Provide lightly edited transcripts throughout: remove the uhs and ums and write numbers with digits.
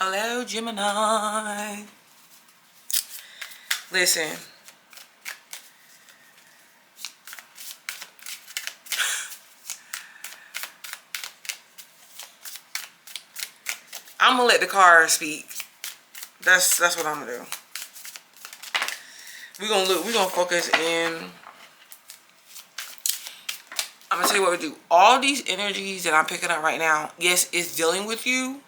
Hello, Gemini. Listen. I'm gonna let the cards speak. That's what I'm gonna do. We're gonna focus in. I'm gonna tell you what we do. All these energies that I'm picking up right now, yes, it's dealing with you,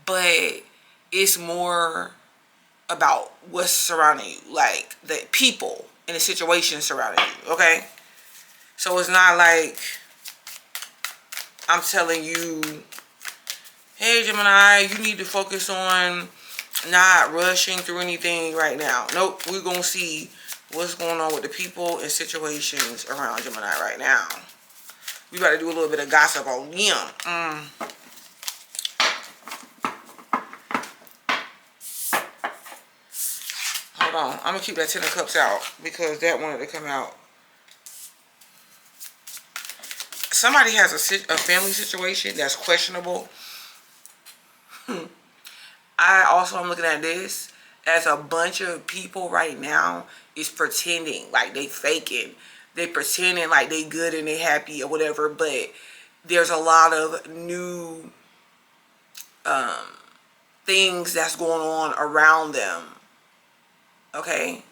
but it's more about what's surrounding you, like the people and the situation surrounding you, okay? So it's not like I'm telling you, hey Gemini, you need to focus on not rushing through anything right now. Nope, we're gonna see what's going on with the people and situations around Gemini right now. We about to do a little bit of gossip on them. Hold on, I'm gonna keep that 10 of Cups out because that wanted to come out. Somebody has a family situation that's questionable. I also am looking at this as a bunch of people right now is pretending like they faking. They pretending like they good and they happy or whatever, but there's a lot of new things that's going on around them. Okay?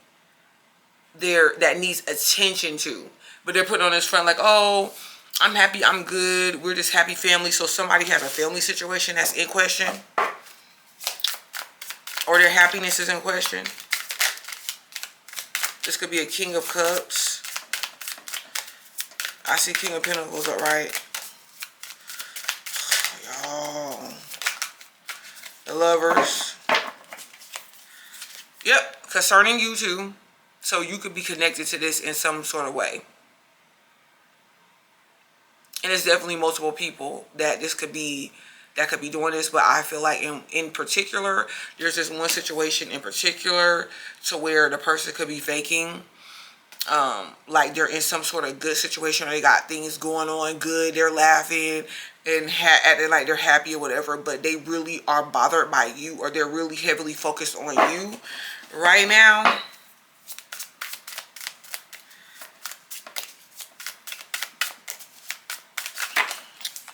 That needs attention to. But they're putting on this front like, oh, I'm happy, I'm good, we're just happy family. So somebody has a family situation that's in question. Or their happiness is in question. This could be a King of Cups. I see King of Pentacles up right. Y'all. The Lovers. Yep, concerning you too. So you could be connected to this in some sort of way. And it's definitely multiple people that could be doing this, but I feel like in particular, there's this one situation in particular to where the person could be faking. Like they're in some sort of good situation or they got things going on good, they're laughing and acting like they're happy or whatever, but they really are bothered by you or they're really heavily focused on you right now.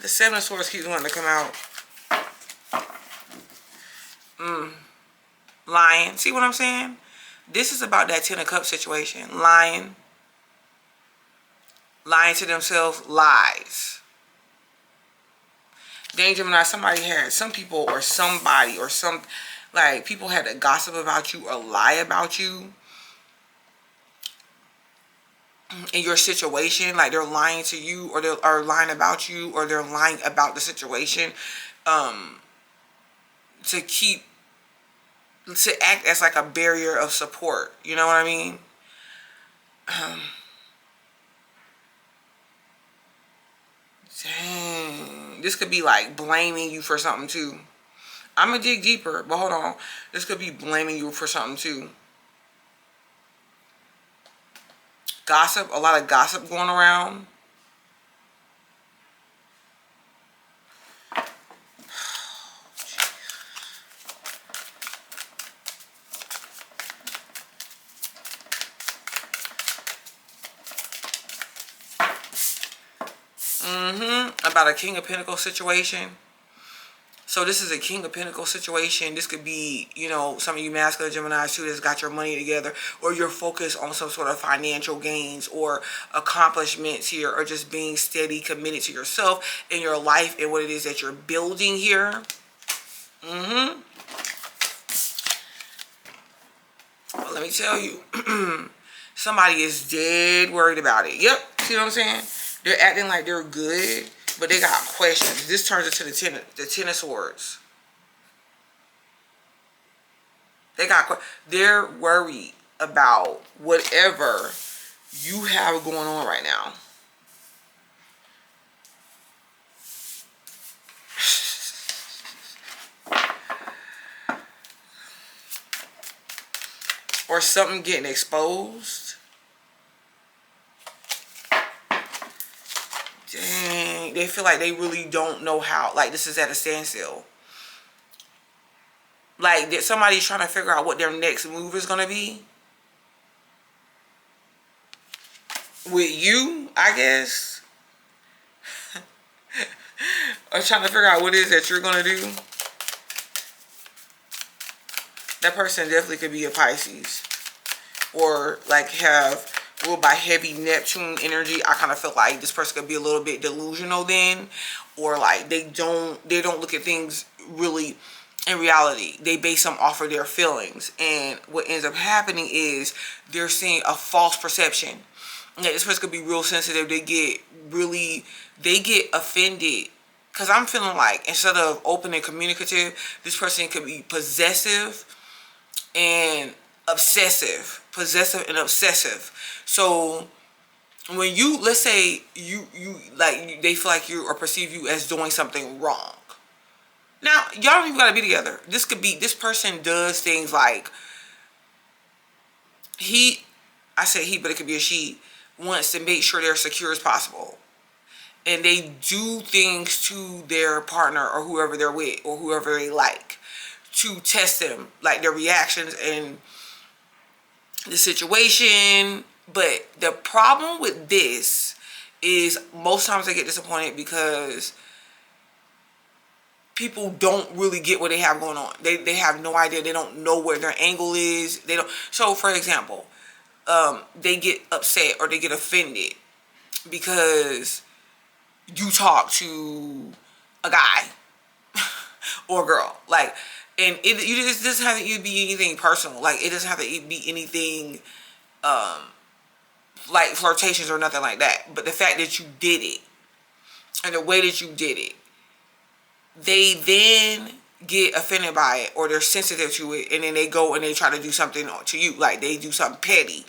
The Seven of Swords keeps wanting to come out. Lying. See what I'm saying? This is about that 10 of Cups situation. Lying. Lying to themselves. Lies. Dang, Gemini, some people or somebody or some, like, people had to gossip about you or lie about you in your situation. Like, they're lying to you or they're lying about you or they're lying about the situation to act as like a barrier of support. You know what I mean? Dang. This could be like blaming you for something too. I'm gonna dig deeper, but hold on. This could be blaming you for something too. Gossip, a lot of gossip going around. About a King of Pentacles situation. So this is a King of Pentacles situation. This could be, you know, some of you masculine Geminis too that's got your money together, or you're focused on some sort of financial gains or accomplishments here, or just being steady, committed to yourself and your life and what it is that you're building here. Well, let me tell you, somebody is dead worried about it. Yep, see what I'm saying? They're acting like they're good, but they got questions. This turns into the Ten of Swords. They're worried about whatever you have going on right now. Or something getting exposed. Dang, they feel like they really don't know how. Like, this is at a standstill. Like, that somebody's trying to figure out what their next move is going to be. With you, I guess. Or trying to figure out what it is that you're going to do. That person definitely could be a Pisces. Or like have ruled by heavy Neptune energy. I kind of feel like this person could be a little bit delusional then. Or like they don't look at things really in reality. They base them off of their feelings. And what ends up happening is they're seeing a false perception. Yeah, this person could be real sensitive. They get offended. Because I'm feeling like instead of open and communicative, this person could be possessive and obsessive. Possessive and obsessive. So when you, let's say you like, they feel like you or perceive you as doing something wrong. Now, y'all don't even gotta be together. This person does things like, I say he, but it could be a she, wants to make sure they're secure as possible. And they do things to their partner or whoever they're with or whoever they like to test them, like their reactions and the situation. But the problem with this is most times they get disappointed because people don't really get what they have going on. They have no idea. They don't know where their angle is. They don't. So, for example, they get upset or they get offended because you talk to a guy or a girl, like, and it doesn't have to be anything personal. Like, it doesn't have to be anything like flirtations or nothing like that. But the fact that you did it and the way that you did it, they then get offended by it or they're sensitive to it, and then they go and they try to do something to you, like they do something petty,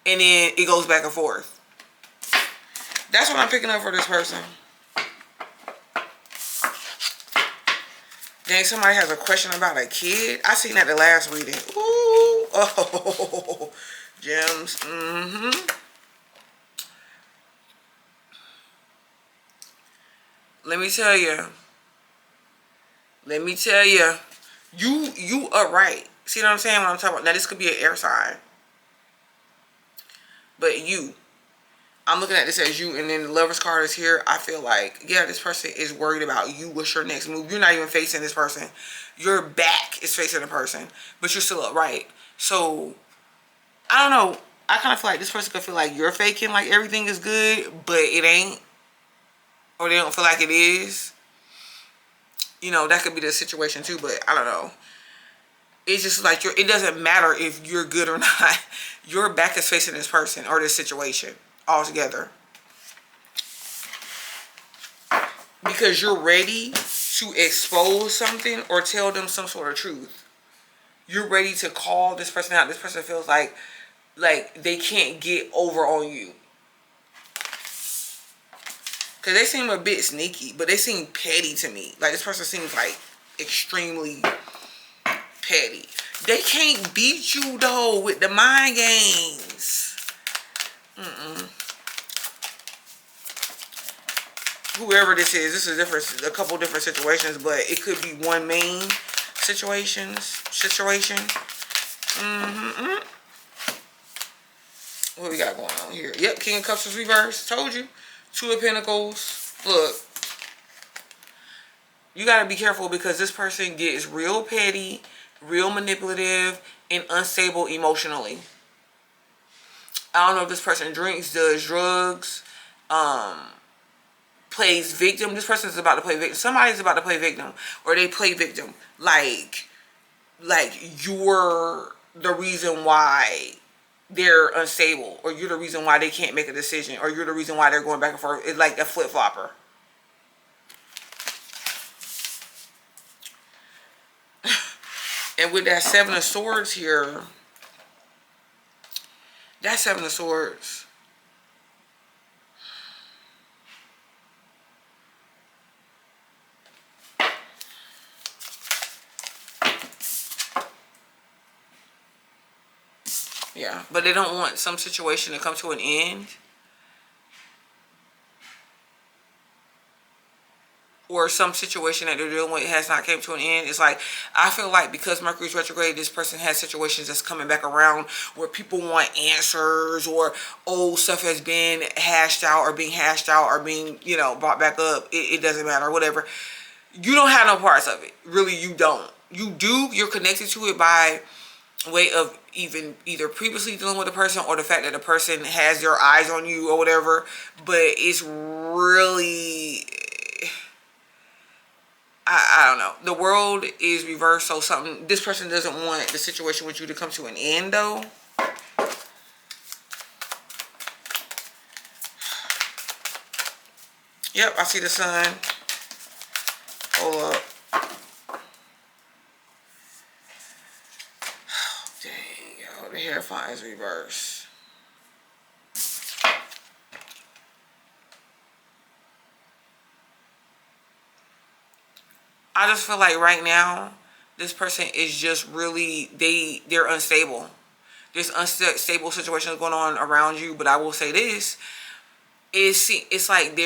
and then it goes back and forth. That's what I'm picking up for this person. Dang, somebody has a question about a kid. I seen that the last reading. Ooh, oh, gems. Let me tell you. You are right. See what I'm saying when I'm talking about? Now, this could be an air sign. But I'm looking at this as you, and then the Lover's card is here. I feel like, yeah, this person is worried about you. What's your next move? You're not even facing this person. Your back is facing the person, but you're still upright. So, I don't know. I kind of feel like this person could feel like you're faking, like everything is good, but it ain't. Or they don't feel like it is. You know, that could be the situation too, but I don't know. It's just like, it doesn't matter if you're good or not. Your back is facing this person or this situation altogether. Because you're ready to expose something or tell them some sort of truth. You're ready to call this person out. This person feels like they can't get over on you. Because they seem a bit sneaky, but they seem petty to me. Like, this person seems like extremely petty. They can't beat you, though, with the mind games. Whoever this is a couple different situations, but it could be one main situation. What we got going on here? Yep, King of Cups is reversed. Told you. Two of Pentacles. Look. You got to be careful because this person gets real petty, real manipulative, and unstable emotionally. I don't know if this person drinks, does drugs, plays victim. This person is about to play victim. Somebody's about to play victim. Or they play victim. Like you're the reason why they're unstable, or you're the reason why they can't make a decision, or you're the reason why they're going back and forth. It's like a flip-flopper. And with that Seven of Swords here, that Seven of Swords, yeah, but they don't want some situation to come to an end, or or some situation that they're dealing with has not came to an end. It's like, I feel like because Mercury's retrograde, this person has situations that's coming back around where people want answers, or old stuff has been hashed out or being hashed out or being, you know, brought back up. It doesn't matter, whatever. You don't have no parts of it. Really, you don't. You do. You're connected to it by way of either previously dealing with a person, or the fact that the person has their eyes on you or whatever. But it's really, I don't know. The world is reversed, so this person doesn't want the situation with you to come to an end though. Yep, I see the sun. Hold up. Dang, yo, the Hierophant is reversed. I just feel like right now, this person is just really, they're unstable. There's unstable situations going on around you, but I will say this. It's like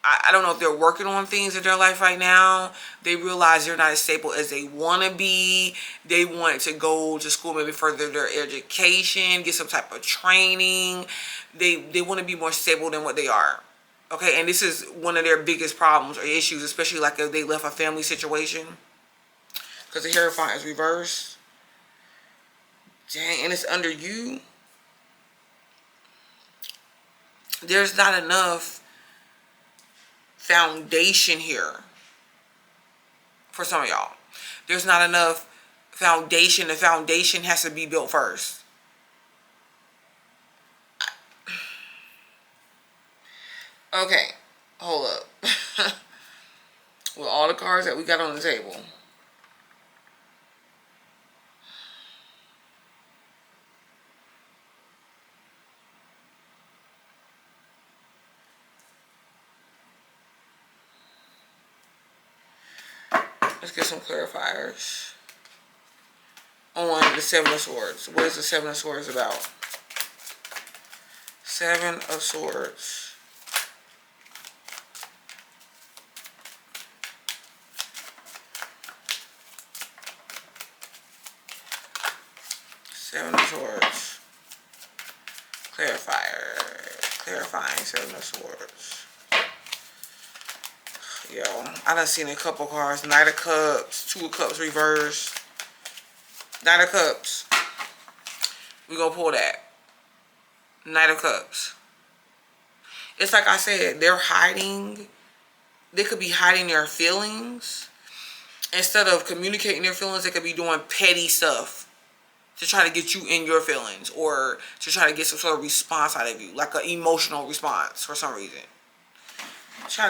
I don't know if they're working on things in their life right now. They realize they're not as stable as they want to be. They want to go to school, maybe further their education, get some type of training. They want to be more stable than what they are. Okay, and this is one of their biggest problems or issues, especially like if they left a family situation. Because the Hierophant is reversed. Dang, and it's under you. There's not enough foundation here for some of y'all. There's not enough foundation. The foundation has to be built first. Okay, hold up. With all the cards that we got on the table, let's get some clarifiers on the Seven of Swords. What is the Seven of Swords about? Seven of Swords. Seven of Swords. Clarifier. Clarifying Seven of Swords. Yo, I done seen a couple cards. Knight of Cups. Two of Cups reversed. Knight of Cups. We gonna pull that. Knight of Cups. It's like I said, they're hiding. They could be hiding their feelings. Instead of communicating their feelings, they could be doing petty stuff to try to get you in your feelings, or to try to get some sort of response out of you, like an emotional response for some reason.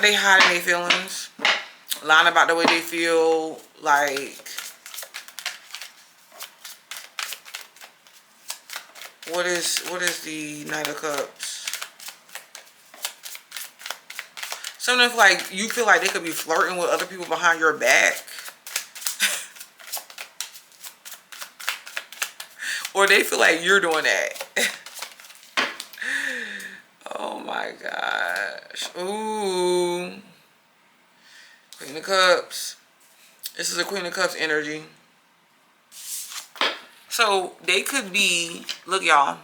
They hiding their feelings, lying about the way they feel. Like, what is the Knight of Cups? Something if, like, you feel like they could be flirting with other people behind your back. Or they feel like you're doing that. Oh my gosh. Ooh. Queen of Cups. This is a Queen of Cups energy. So they could be, look y'all.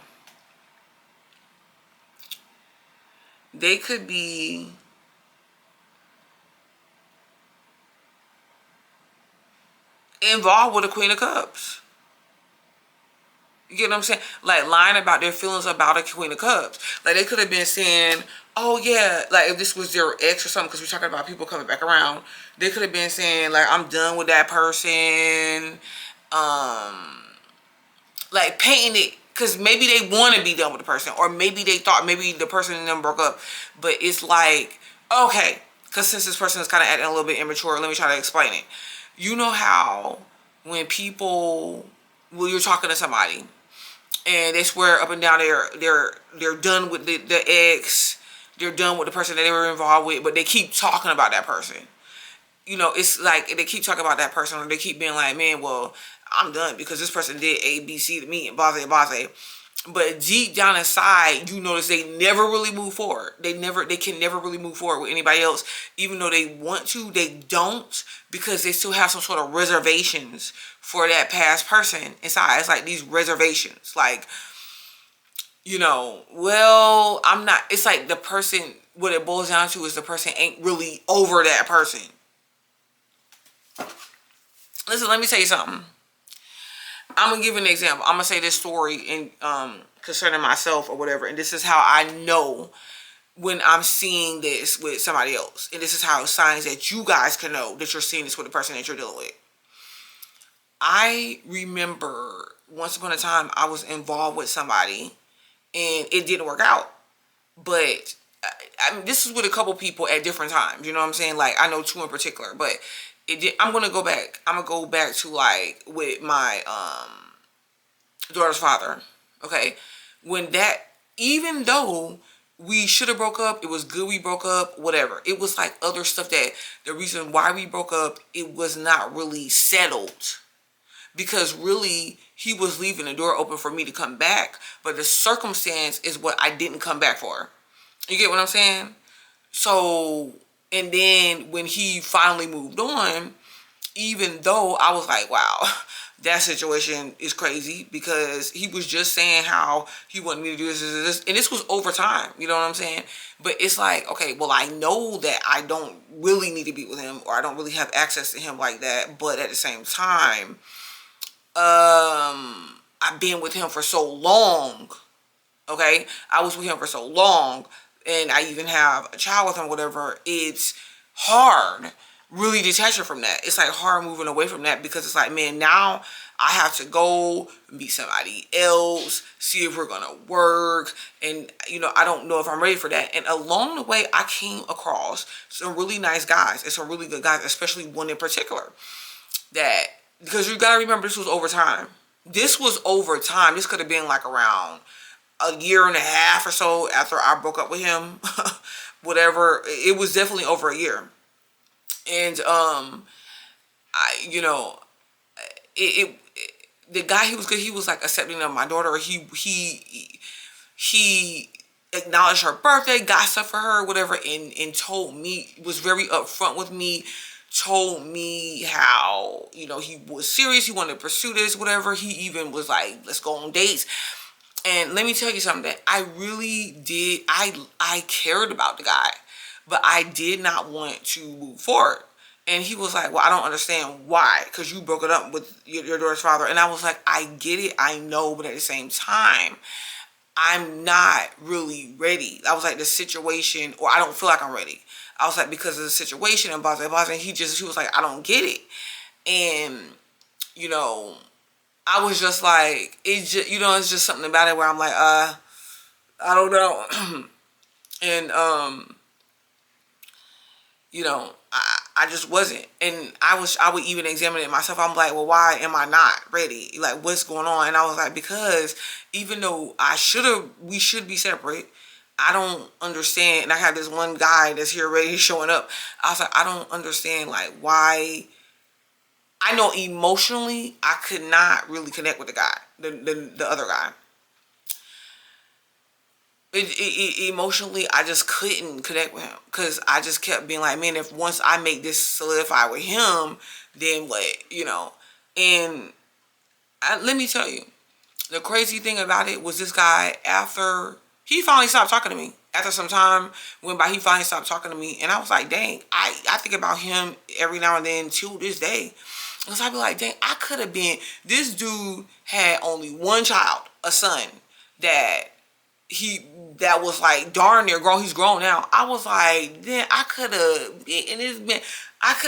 They could be involved with a Queen of Cups. You get what I'm saying? Like, lying about their feelings about a Queen of Cups. Like, they could have been saying, oh yeah, like if this was their ex or something, because we're talking about people coming back around. They could have been saying, like, I'm done with that person. Like, painting it, because maybe they want to be done with the person. Or maybe they thought maybe the person and them broke up. But it's like, okay, because since this person is kind of acting a little bit immature, let me try to explain it. You know how when people, well, you're talking to somebody, and they swear up and down they're done with the ex, they're done with the person that they were involved with, but they keep talking about that person. You know, it's like they keep talking about that person, or they keep being like, man, well, I'm done because this person did A, B, C to me, and blah, blah, blah. But deep down inside, you notice they never really move forward. They can never really move forward with anybody else. Even though they want to, they don't, because they still have some sort of reservations for that past person inside. It's like these reservations. Like, well, I'm not, it's like the person, what it boils down to is the person ain't really over that person. Listen, let me tell you something. I'm gonna give you an example. I'm gonna say this story in concerning myself or whatever, and this is how I know when I'm seeing this with somebody else, and this is how signs that you guys can know that you're seeing this with the person that you're dealing with. I remember once upon a time I was involved with somebody, and it didn't work out. But I mean, this is with a couple people at different times. You know what I'm saying? Like, I know two in particular, but it did. I'm gonna go back. I'm gonna go back to, like, with my daughter's father. Okay, when that, even though we should have broke up, it was good we broke up, whatever. It was like other stuff that the reason why we broke up, it was not really settled. Because really, he was leaving the door open for me to come back, but the circumstance is what I didn't come back for. You get what I'm saying? So, and then when he finally moved on, even though I was like, wow, that situation is crazy, because he was just saying how he wanted me to do this, and this was over time, you know what I'm saying? But it's like, okay, well, I know that I don't really need to be with him, or I don't really have access to him like that, but at the same time, I've been with him for so long, okay? I was with him for so long, and I even have a child with him, whatever. It's hard really detaching from that. It's like hard moving away from that, because it's like, man, now I have to go meet somebody else, see if we're gonna work, and I don't know if I'm ready for that. And along the way, I came across some really nice guys and some really good guys, especially one in particular, that, because you gotta remember, this was over time. This was over time. This could have been like around a year and a half or so after I broke up with him. Whatever. It was definitely over a year. And the guy, he was good. He was like accepting of my daughter. He acknowledged her birthday, got stuff for her, whatever, and told me, was very upfront with me, told me how, he was serious, he wanted to pursue this, whatever. He even was like, let's go on dates. And let me tell you something, that I really did, I cared about the guy, but I did not want to move forward. And he was like, well, I don't understand why, because you broke it up with your daughter's father. And I was like, I get it, I know, but at the same time, I'm not really ready. I was like, the situation, or I don't feel like I'm ready. I was like, because of the situation and blah, blah, blah. And he was like, I don't get it. And, I was just like, it's just something about it where I'm like, I don't know. And, I just wasn't. And I would even examine it myself. I'm like, well, why am I not ready? Like, what's going on? And I was like, because even though we should be separate, I don't understand. And I have this one guy that's here already showing up. I was like, I don't understand, like, why. I know emotionally I could not really connect with the guy, the other guy. Emotionally, I just couldn't connect with him, because I just kept being like, man, if once I make this solidify with him, then what, And let me tell you, the crazy thing about it was, this guy, after he finally stopped talking to me, after some time went by, he finally stopped talking to me, and I was like, dang, I think about him every now and then to this day. Because I'd be like, dang, I could have been, this dude had only one child, a son, that was like darn near grown. He's grown now. I was like, then I could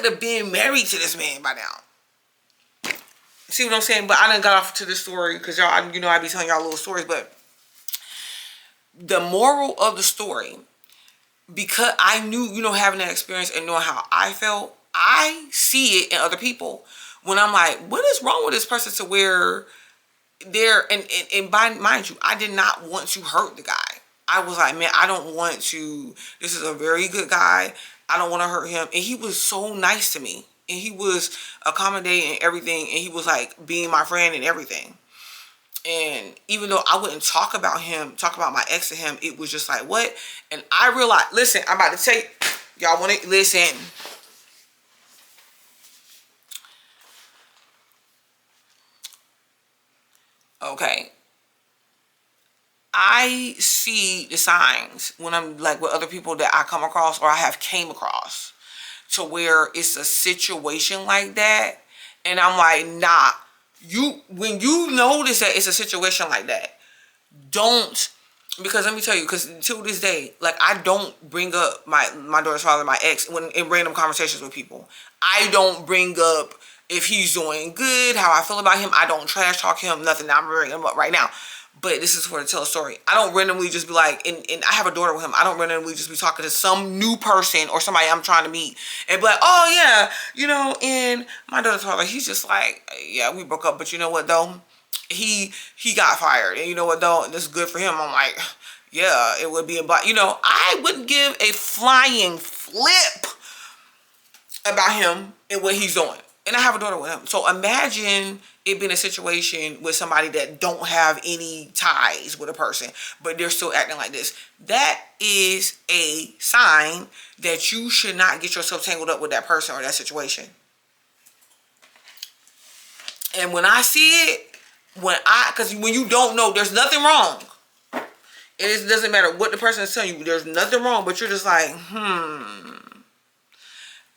have been married to this man by now. See what I'm saying? But I done got off to this story, because y'all, I be telling y'all little stories. But the moral of the story, because I knew, having that experience and knowing how I felt, I see it in other people. When I'm like, what is wrong with this person, to where mind you, I did not want to hurt the guy. I was like, man, I don't want to, this is a very good guy, I don't want to hurt him. And he was so nice to me, and he was accommodating and everything, and he was like being my friend and everything. And even though I wouldn't talk about my ex to him, it was just like, what? And I realized, listen, I'm about to tell you, y'all want to listen. Okay. I see the signs when I'm like with other people that I come across or I have came across to where it's a situation like that. And I'm like, nah, when you notice that it's a situation like that, don't, because let me tell you, because to this day, like, I don't bring up my daughter's father, my ex, when in random conversations with people. I don't bring up if he's doing good, how I feel about him. I don't trash talk him, nothing. I'm bringing him up right now. But this is for to tell a story. I don't randomly just be like, and I have a daughter with him. I don't randomly just be talking to some new person or somebody I'm trying to meet and be like, oh yeah, and my daughter's father, he's just like, yeah, we broke up, but you know what though? He got fired, and you know what though? This is good for him. I'm like, yeah, it would be about, I wouldn't give a flying flip about him and what he's doing. And I have a daughter with him. So imagine it being a situation with somebody that don't have any ties with a person, but they're still acting like this. That is a sign that you should not get yourself tangled up with that person or that situation. And when I see it, because when you don't know, there's nothing wrong. It doesn't matter what the person is telling you. There's nothing wrong, but you're just like,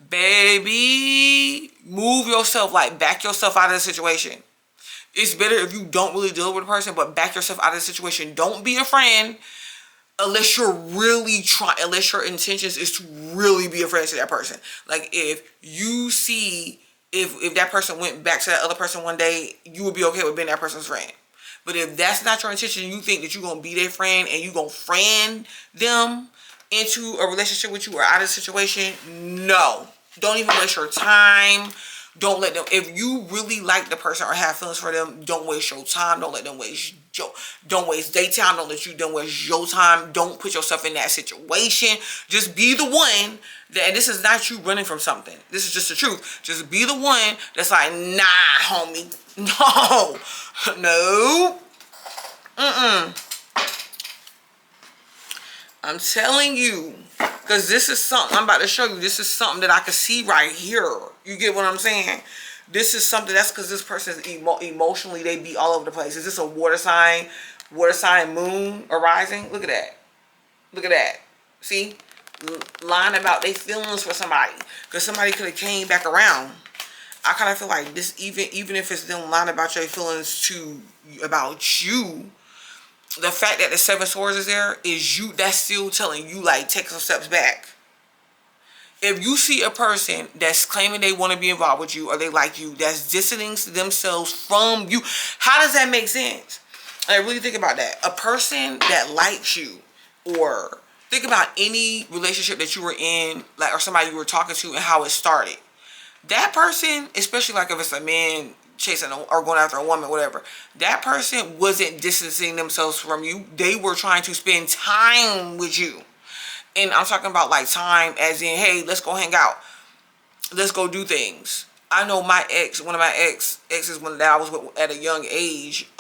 baby, move yourself, like back yourself out of the situation. It's better if you don't really deal with a person, but back yourself out of the situation. Don't be a friend unless you're really trying, unless your intentions is to really be a friend to that person. Like if you see, if that person went back to that other person one day, you would be okay with being that person's friend. But if that's not your intention, you think that you're going to be their friend and you're going to friend them into a relationship with you or out of the situation, no. Don't even waste your time. Don't let them, if you really like the person or have feelings for them, don't waste your time. Don't let them waste don't waste their time. Don't let them waste your time. Don't put yourself in that situation. Just be the one that, and this is not you running from something. This is just the truth. Just be the one that's like, nah, homie. No. No. I'm telling you, because this is something I'm about to show you. This is something that I can see right here. You get what I'm saying? This is something, that's because this person is emotionally, they be all over the place. Is this a water sign, moon, or rising? Look at that. Look at that. See? Lying about their feelings for somebody. Because somebody could have came back around. I kind of feel like this, even if it's them lying about your feelings about you, the fact that the 7 swords is there is you, that's still telling you, like, take some steps back. If you see a person that's claiming they want to be involved with you or they like you, that's distancing themselves from you, how does that make sense? Like, really think about that. A person that likes you, or think about any relationship that you were in, like, or somebody you were talking to and how it started. That person, especially like if it's a man chasing or going after a woman, whatever, that person wasn't distancing themselves from you. They were trying to spend time with you. And I'm talking about like time as in, hey, let's go hang out. Let's go do things. I know my ex, one of my exes when that I was with at a young age,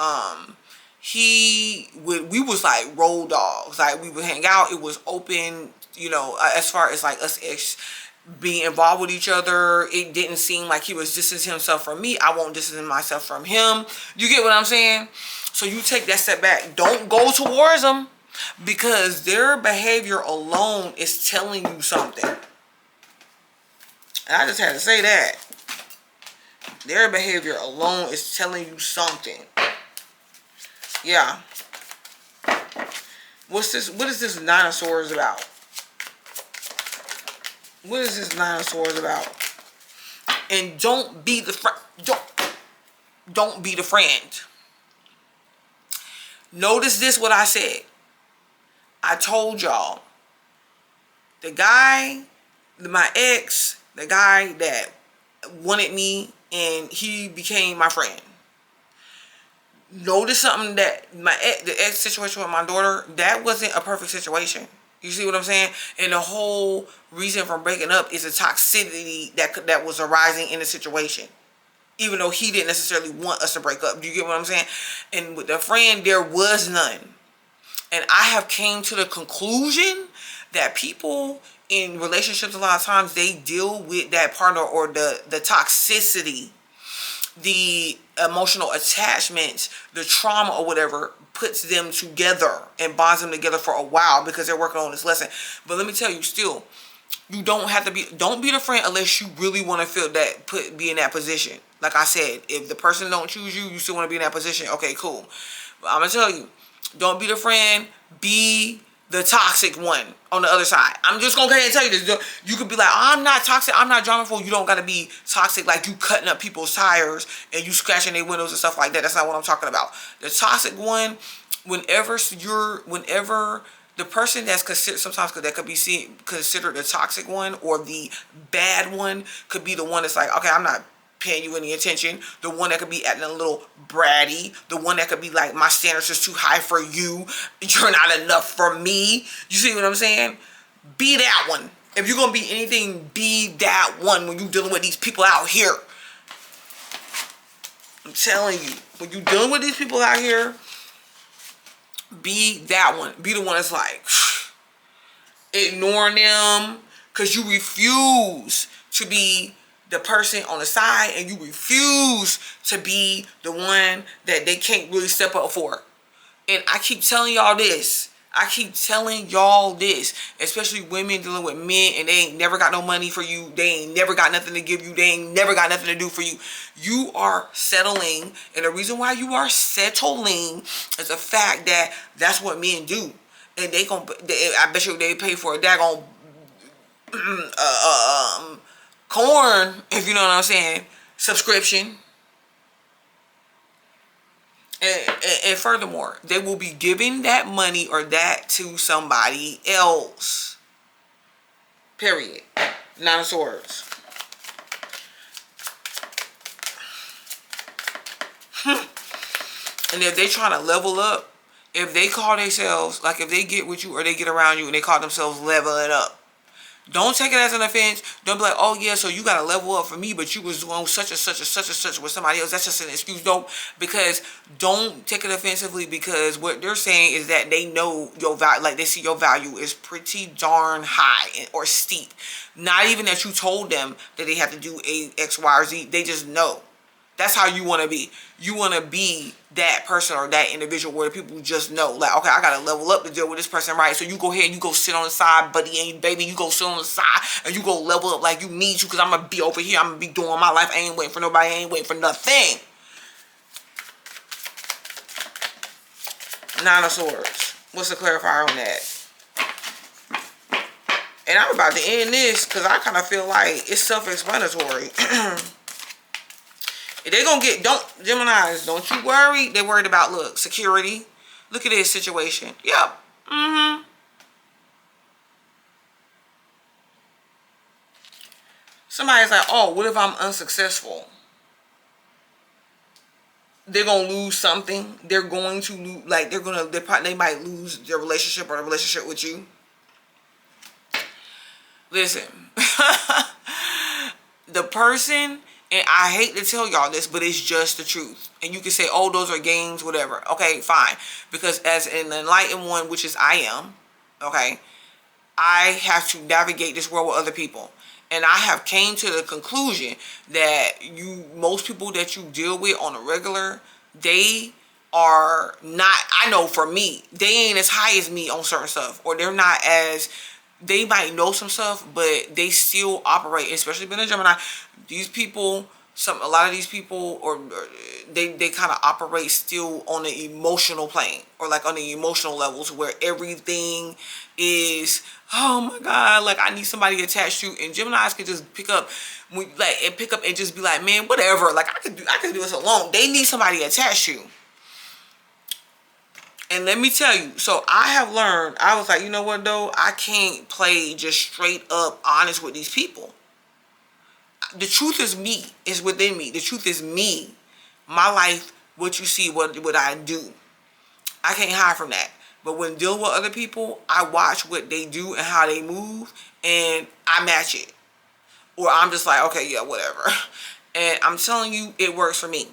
we was like road dogs. Like we would hang out. It was open, as far as like us being involved with each other. It didn't seem like he was distancing himself from me. I won't distance myself from him. You get what I'm saying? So you take that step back. Don't go towards them, because their behavior alone is telling you something. And I just had to say that. Their behavior alone is telling you something. Yeah. What is this 9 of Swords about? What is this 9 of Swords about? And don't be the friend. Don't be the friend. Notice this, what I said. I told y'all. The guy, my ex, the guy that wanted me and he became my friend. Notice something, that the ex situation with my daughter, that wasn't a perfect situation. You see what I'm saying? And the whole reason for breaking up is the toxicity that was arising in the situation. even though he didn't necessarily want us to break up. Do you get what I'm saying? And with the friend, there was none. And I have came to the conclusion that people in relationships, a lot of times, they deal with that partner or the toxicity, the emotional attachments, the trauma or whatever, puts them together and bonds them together for a while because they're working on this lesson. But let me tell you, still, you don't have to be, don't be the friend unless you really want to feel that, be in that position. Like I said, if the person don't choose you, you still want to be in that position. Okay, cool. But I'm going to tell you, don't be the friend, be the toxic one on the other side. I'm just going to go ahead and tell you this. You could be like, I'm not toxic, I'm not dramaful. You don't got to be toxic like you cutting up people's tires and you scratching their windows and stuff like that. That's not what I'm talking about. The toxic one, whenever the person that's considered, sometimes that could be considered the toxic one or the bad one, could be the one that's like, okay, I'm not paying you any attention. The one that could be acting a little bratty. The one that could be like, my standards is too high for you. You're not enough for me. You see what I'm saying? Be that one. If you're going to be anything, be that one when you're dealing with these people out here. I'm telling you, when you're dealing with these people out here, be that one. Be the one that's like, ignoring them because you refuse to be the person on the side and you refuse to be the one that they can't really step up for. And I keep telling y'all this. Especially women dealing with men and they ain't never got no money for you. They ain't never got nothing to give you. They ain't never got nothing to do for you. You are settling. And the reason why you are settling is the fact that that's what men do. And I bet you they pay for a daggone corn, if you know what I'm saying, subscription. And furthermore, they will be giving that money or that to somebody else. Period. Nine of Swords. And if they trying to level up, if they call themselves, like if they get with you or they get around you and they call themselves leveling up, don't take it as an offense. Don't be like, oh yeah, so you got to level up for me, but you was doing such and such and such and such with somebody else. That's just an excuse. Don't take it offensively, because what they're saying is that they know your value, like they see your value is pretty darn high or steep. Not even that you told them that they have to do A, X, Y, or Z. They just know. That's how you want to be. You want to be that person or that individual where people just know, like, okay, I got to level up to deal with this person, right? So you go ahead and you go sit on the side, buddy, and baby, you go sit on the side and you go level up like you need to, because I'm going to be over here. I'm going to be doing my life. I ain't waiting for nobody. I ain't waiting for nothing. Nine of Swords. What's the clarifier on that? And I'm about to end this because I kind of feel like it's self-explanatory. They're going to get, Geminis, don't you worry. They're worried about, look, security. Look at this situation. Yep. Somebody's like, oh, what if I'm unsuccessful? They're going to lose something. They're going to lose, like, they might lose their relationship or the relationship with you. Listen. The person, and I hate to tell y'all this, but it's just the truth. And you can say, oh, those are games, whatever. Okay, fine. Because as an enlightened one, which is I am, okay, I have to navigate this world with other people. And I have came to the conclusion that most people that you deal with on a regular, they are not, I know for me, they ain't as high as me on certain stuff. Or they're not as, they might know some stuff, but they still operate, especially being a Gemini. These people, a lot of these people, or they kind of operate still on the emotional plane, or like on the emotional levels where everything is, oh my God, like I need somebody attached to. And Geminis can just pick up and just be like, man, whatever, like I could do this alone. They need somebody attached to. And let me tell you, so I have learned, I was like, you know what though, I can't play just straight up honest with these people. The truth is me. It's within me. The truth is me. My life, what you see, what I do. I can't hide from that. But when dealing with other people, I watch what they do and how they move, and I match it. Or I'm just like, okay, yeah, whatever. And I'm telling you, it works for me.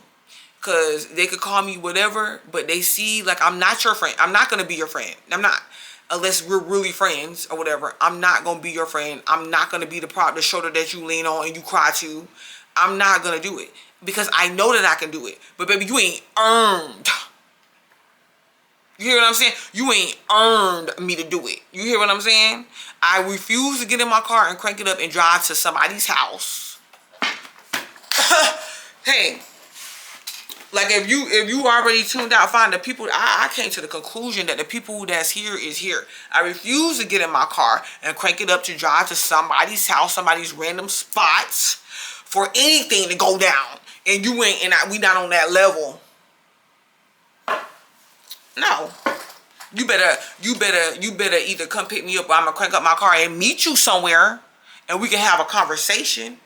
Because they could call me whatever, but they see, like, I'm not your friend. I'm not going to be your friend. I'm not. Unless we're really friends or whatever. I'm not going to be your friend. I'm not going to be the shoulder that you lean on and you cry to. I'm not going to do it. Because I know that I can do it. But baby, you ain't earned. You hear what I'm saying? You ain't earned me to do it. You hear what I'm saying? I refuse to get in my car and crank it up and drive to somebody's house. Hey, like if you already tuned out, fine. The people, I came to the conclusion that the people that's here is here. I refuse to get in my car and crank it up to drive to somebody's house, somebody's random spots for anything to go down. And you ain't, and we not on that level. No. You better either come pick me up or I'm gonna crank up my car and meet you somewhere and we can have a conversation.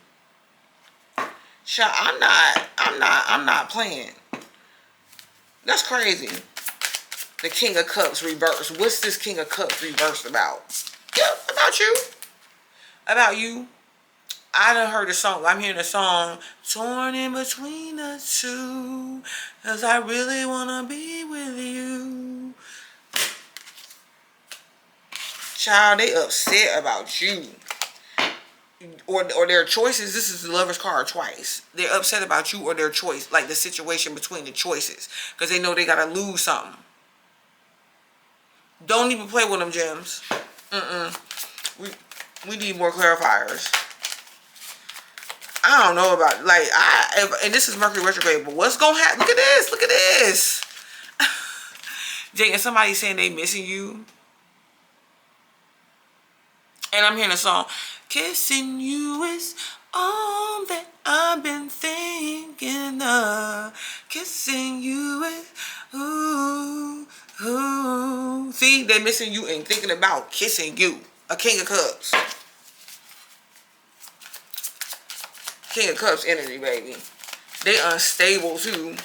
Child, I'm not playing. That's crazy. The King of Cups reversed. What's this King of Cups reversed about? Yep, about you. About you. I done heard the song. I'm hearing the song, torn in between the two, 'cause I really wanna be with you. Child, they upset about you. Or their choices. This is the Lover's card twice. They're upset about you or their choice. Like the situation between the choices. Because they know they got to lose something. Don't even play with them, gems. We need more clarifiers. I don't know about it. Like, and this is Mercury retrograde, but what's going to happen? Look at this. Look at this. Jake, and somebody saying they missing you. And I'm hearing a song. Kissing you is all that I've been thinking of. Kissing you is, ooh, ooh. See, they missing you and thinking about kissing you. A King of Cups. King of Cups energy, baby. They unstable, too.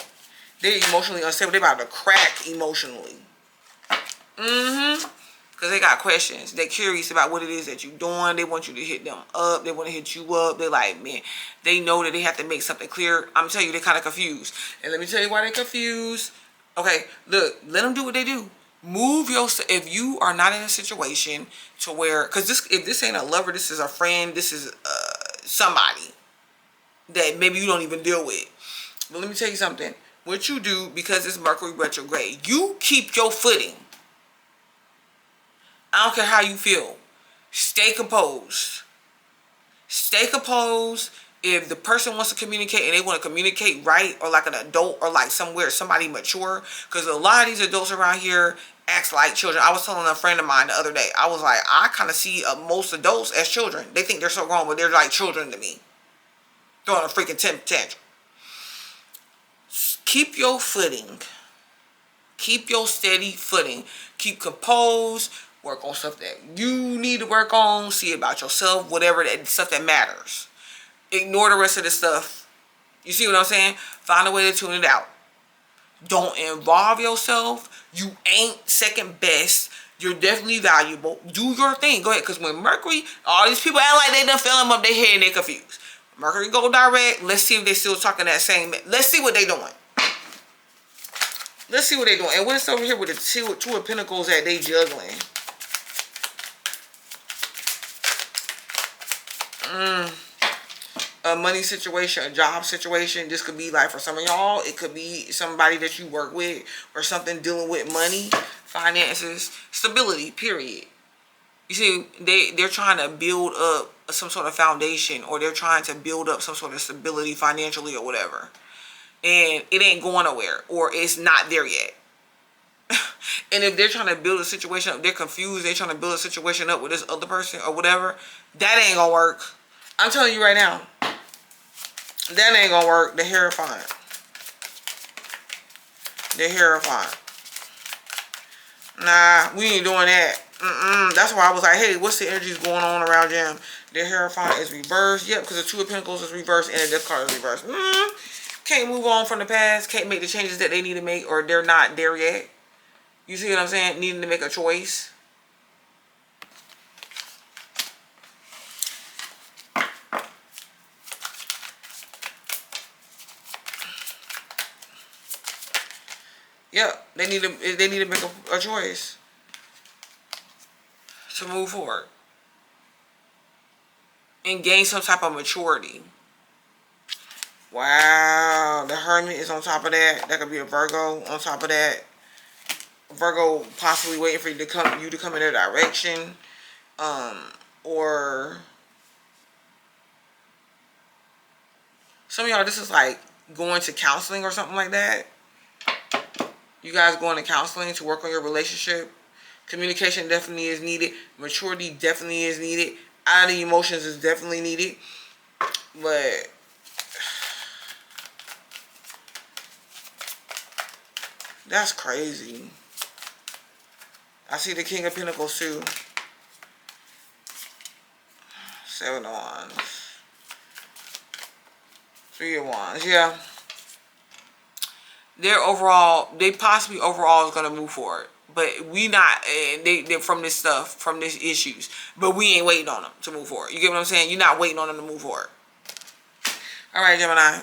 They emotionally unstable. They about to crack emotionally. Because they got questions. They're curious about what it is that you're doing. They want you to hit them up. They want to hit you up. They're like, man, they know that they have to make something clear. I'm telling you, they're kind of confused. And let me tell you why they're confused. Okay, look, let them do what they do. Move yourself. If you are not in a situation to where, because if this ain't a lover, this is a friend, this is somebody that maybe you don't even deal with. But let me tell you something. What you do, because it's Mercury retrograde, you keep your footing. I don't care how you feel. Stay composed. Stay composed. If the person wants to communicate and they want to communicate right, or like an adult, or like somebody mature, because a lot of these adults around here act like children. I was telling a friend of mine the other day, I was like, I kind of see most adults as children. They think they're so grown, but they're like children to me. Throwing a freaking tantrum. Keep your footing. Keep your steady footing. Keep composed. Work on stuff that you need to work on. See about yourself. Whatever that stuff that matters. Ignore the rest of the stuff. You see what I'm saying? Find a way to tune it out. Don't involve yourself. You ain't second best. You're definitely valuable. Do your thing. Go ahead. Because when Mercury, all these people act like they done fill them up their head and they confused. Mercury go direct. Let's see if they still talking that same. Let's see what they doing. Let's see what they doing. And what's over here with the two of Pentacles that they juggling? A money situation, a job situation. This could be like for some of y'all, it could be somebody that you work with or something dealing with money, finances, stability, period. You see, they're trying to build up some sort of foundation, or they're trying to build up some sort of stability financially or whatever. And it ain't going nowhere, or it's not there yet. And if they're trying to build a situation up, they're confused, they're trying to build a situation up with this other person or whatever, that ain't gonna work. I'm telling you right now, that ain't gonna work. They're terrifying. They're terrifying. Nah, we ain't doing that. That's why I was like, hey, what's the energies going on around them? Their Hierophant is reversed. Yep, because the Two of Pentacles is reversed and the Death card is reversed. Can't move on from the past. Can't make the changes that they need to make, or they're not there yet. You see what I'm saying? Needing to make a choice. Yep, they need to make a choice to move forward and gain some type of maturity. Wow, the Hermit is on top of that. That could be a Virgo on top of that. Virgo possibly waiting for you to come in their direction, or some of y'all, this is like going to counseling or something like that. You guys going to counseling to work on your relationship. Communication definitely is needed. Maturity definitely is needed. Out of the emotions is definitely needed. But that's crazy. I see the King of Pentacles too. 7 of Wands. 3 of Wands. Yeah. They possibly overall is going to move forward. But we not, they're from this stuff, from these issues. But we ain't waiting on them to move forward. You get what I'm saying? You're not waiting on them to move forward. All right, Gemini.